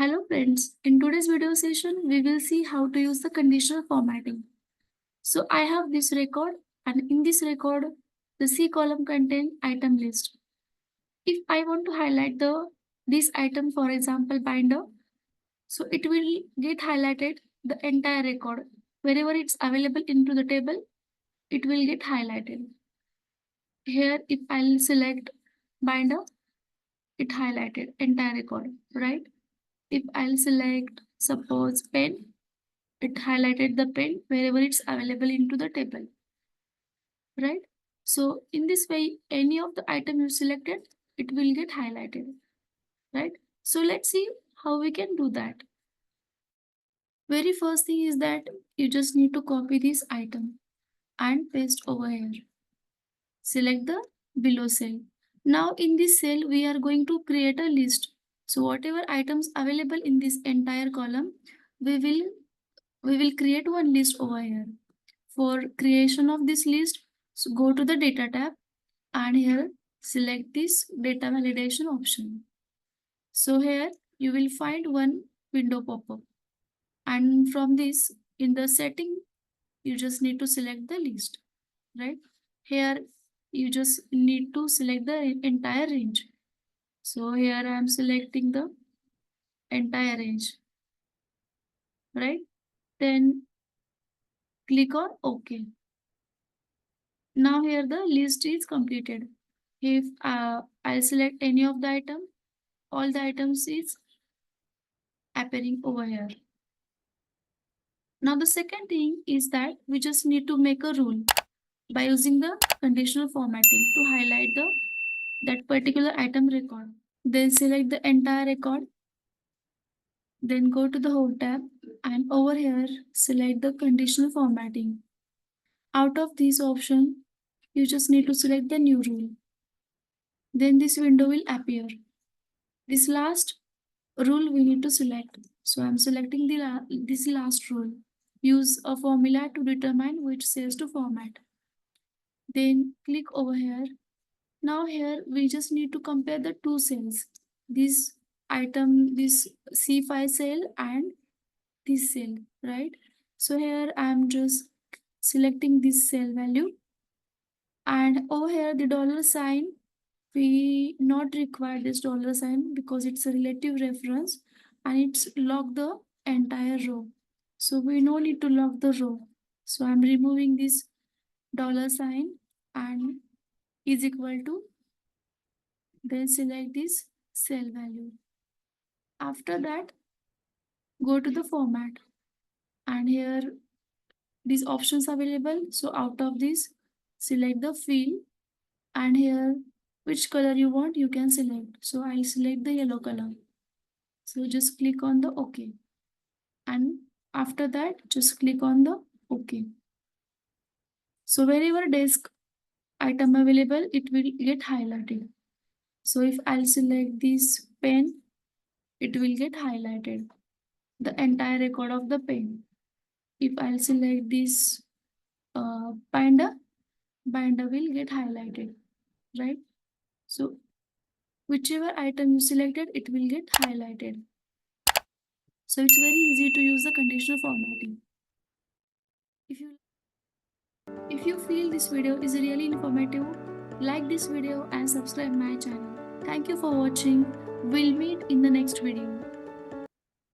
Hello friends, in today's video session, we will see how to use the conditional formatting. So I have this record and in this record, the C column contains item list. If I want to highlight this item, for example, binder, so it will get highlighted the entire record. Wherever it's available into the table, it will get highlighted. Here, if I'll select binder, it highlighted entire record, right? If I'll select suppose pen, it highlighted the pen wherever it's available into the table, right? So in this way, any of the item you selected, it will get highlighted, right? So let's see how we can do that. Very first thing is that you just need to copy this item and paste over here. Select the below cell. Now in this cell, we are going to create a list. So whatever items available in this entire column, we will create one list over here. For creation of this list, so go to the data tab and here select this data validation option. So here you will find one window pop-up, and from this in the setting you just need to select the list, right? Here you just need to select the entire range. So here I am selecting the entire range, right? Then click on OK. Now here the list is completed. If I select any of the item, all the items is appearing over here. Now the second thing is that we just need to make a rule by using the conditional formatting to highlight that particular item record. Then select the entire record. Then go to the home tab and over here select the conditional formatting. Out of this option, you just need to select the new rule. Then this window will appear. This last rule we need to select. So I'm selecting this last rule. Use a formula to determine which cells to format. Then click over here. Now here we just need to compare the two cells. This item, this C5 cell and this cell, right? So here I'm just selecting this cell value. And over here the dollar sign, we not require this dollar sign because it's a relative reference and it's lock the entire row. So we no need to lock the row. So I'm removing this dollar sign and is equal to, then select this cell value. After that, go to the format and here these options available. So out of this, select the fill and here which color you want, you can select. So I'll select the yellow color. So just click on the OK. And after that, just click on the OK. So wherever desk item available, it will get highlighted. So if I'll select this pen, it will get highlighted, the entire record of the pen. If I'll select this binder will get highlighted, right? So whichever item you selected, it will get highlighted. So it's very easy to use the conditional formatting. If you feel this video is really informative, like this video and subscribe my channel. Thank you for watching. We'll meet in the next video.